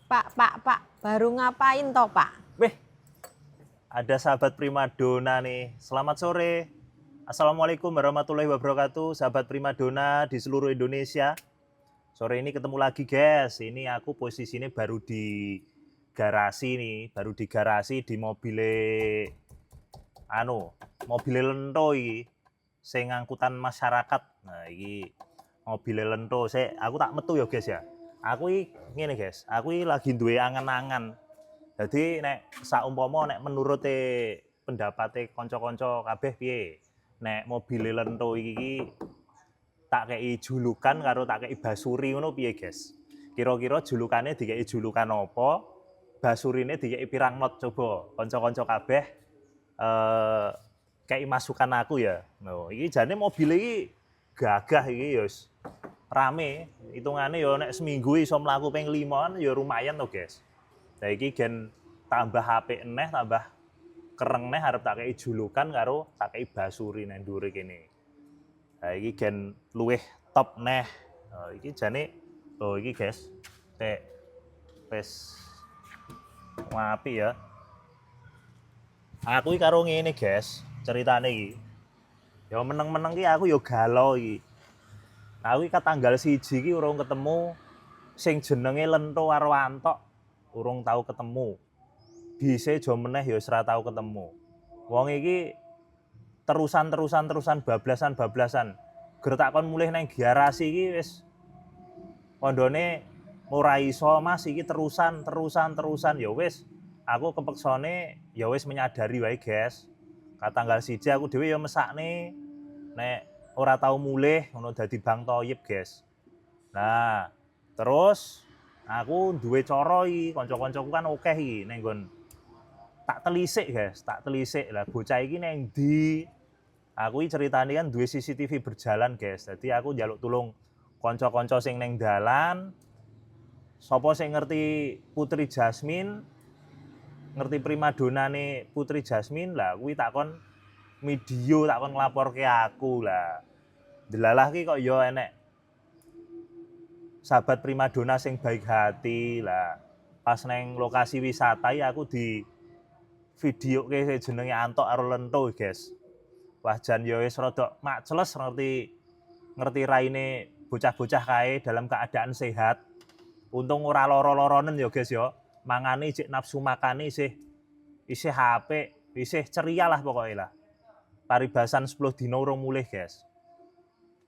Pak, baru ngapain toh, Pak? Weh, ada sahabat primadona nih. Selamat sore. Assalamualaikum warahmatullahi wabarakatuh, sahabat primadona di seluruh Indonesia. Sore ini ketemu lagi, guys. Ini aku posisinya baru di garasi nih, di mobile lento iki. Sing angkutan masyarakat. Nah, iki mobile lento. Aku tak metu ya, guys ya. Aku iki ngene, guys. Aku iki lagi duwe angan-angan. Jadi nek saumpama nek menurut pendapate kanca-kanca kabeh piye? Nek mobil lento iki tak kei julukan karo tak kei basuri ngono piye, guys? Kira-kira julukane dikei julukan apa? Basurine dikei pirang not coba kanca-kanca kabeh kei masukan aku ya. No, iki jane mobil iki gagah iki ya rame. Hitungane ya nek seminggu iso mlaku ping 5 kan ya lumayan to, guys. Nah iki gen tambah HP neh, tambah kereng neh arep tak kei julukan karo tak kei basuri nang ndure kene. Nah iki gen luwih top neh. Nah, iki jane iki guys. Tek wis apik ya. Aku iki karo ngene, guys. Ceritane iki. Ya meneng-meneng ki aku ya galau iki. Aku iki tanggal 1 iki urung ketemu sing jenenge Lento karo Antok. Urung tau ketemu. Bise jo meneh ya wis ora tau ketemu. Wong iki terusan bablasan. Ger tak kon mulih nang garasi iki wis kondone ora iso Mas iki terusan. Ya wis aku kepeksane ya wis menyadari wae, guys. Tanggal 1 aku dhewe ya mesakne nek ora tau mulih ngono dadi Bang Thoyib, guys. Nah, terus aku duwe cara iki, kanca-kancaku kan akeh iki ning nggon tak telisik, guys, tak telisik. Lah bocah iki neng ndi? Aku iki ceritane kan duwe CCTV berjalan, guys. Dadi aku njaluk tulung kanca-kanca sing neng dalan. Sapa sing ngerti Putri Jasmine, ngerti primadonane Putri Jasmine, lah kuwi takon video, takon nglaporke aku lah. Delalah ki kok ya enek sahabat primadona sing baik hati lah. Pas neng lokasi wisata ya aku di video ke jenenge Antok karo Lento, guys. Wah jan ya wis rada maceles ngerti raine bocah-bocah kae dalam keadaan sehat. Untung ora loro-loronen ya, guys ya. Mangane cek nafsu makane isih HP, isih ceria lah pokoknya lah. Paribasan 10 dino urung mulih, guys.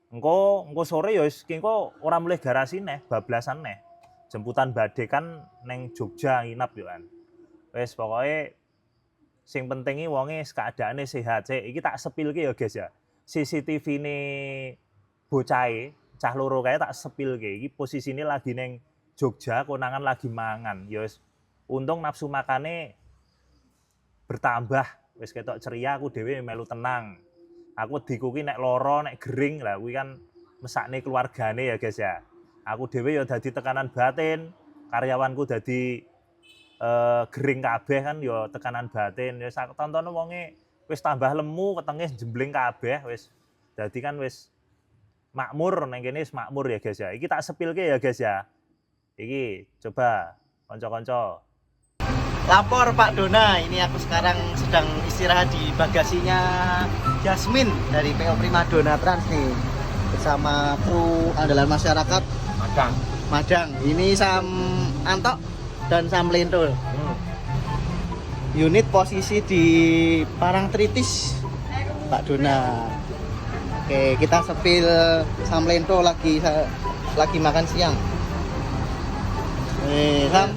Engko sore ya wis engko ora mulih garasi neh, bablasan neh. Jemputan badhe kan neng Jogja nginap yo kan. Wis pokoke sing penting iki wonge keadaane sehat. Iki tak sepilke ya, guys ya. CCTV-ne bocahe, cah loro kae tak sepilke. Iki posisine lagi neng Jogja, konangan lagi mangan. Ya wis untung nafsu makane bertambah. Wis ketok ceria, aku dhewe melu tenang. Aku diku ki nek lara, nek gering lah kuwi kan mesakne keluargane ya, guys ya. Aku dhewe ya dadi tekanan batin, karyawanku dadi gering kabeh kan ya tekanan batin. Ya sak tonton wonge wis tambah lemu, wetenge jembling kabeh wis. Dadi kan wis makmur nang kene wis makmur ya, guys ya. Iki tak sepilke ya, guys ya. Iki coba kanca-kanca. Lapor Pak Dona, ini aku sekarang sedang istirahat di bagasinya Jasmine dari PO Primadona Trans nih bersama kru andalan masyarakat Madang. Ini Sam Antok dan Sam Lento. Unit posisi di Parangtritis Pak Dona. Oke, kita sepil Sam Lento lagi makan siang. Sam.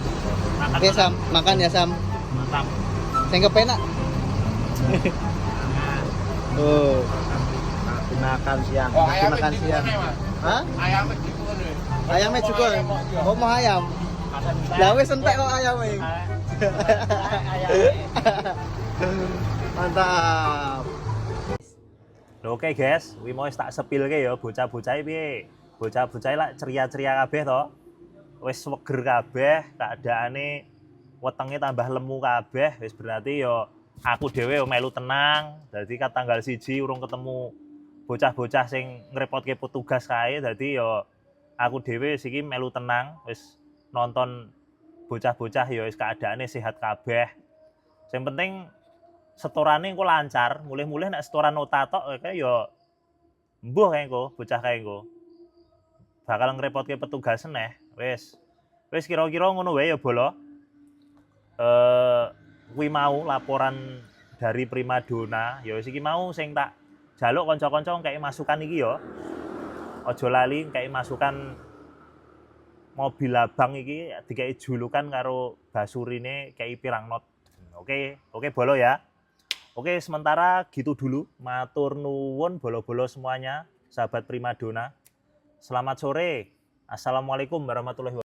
Oke Sam, makan ya Sam. Mantap. Sing kepenak. Oh, Makan siang. lagi makan siang. Hah? Ayamnya juga nih. Ayamnya juga. Oh, mau ayam. Lah wis entek kok ayamnya. Mantap. Oke, guys, kuwi mau tak sepilke ya bocah-bocahe piye? Bocah-bocahe lak ceria-ceria kabeh to. Wis seger kabeh, keadaane wetenge tambah lemu kabeh, wis berarti ya aku dhewe melu tenang. Dadi tanggal 1 urung ketemu bocah-bocah sing ngrepotke petugas kae, dadi ya aku dhewe iki melu tenang, wis nonton bocah-bocah ya wis keadaane sehat kabeh. Sing penting setorane engko lancar, mulih-mulih nek setoran nota tok kae ya mbuh kae engko bocah kae engko. Bakal ngrepotke petugas neh. Wis kira-kira ngono wae ya Bolo. Kuwi mau laporan dari Primadona. Ya wis iki mau sing tak jaluk kanca-kanca ngkei masukan iki ya. Aja lali ngkei masukan mobil abang iki dikei julukan karo basurine kei pirang not. Oke Bolo ya. Oke, sementara gitu dulu. Matur nuwun bolo-bolo semuanya, sahabat Primadona. Selamat sore. Assalamualaikum warahmatullahi wabarakatuh.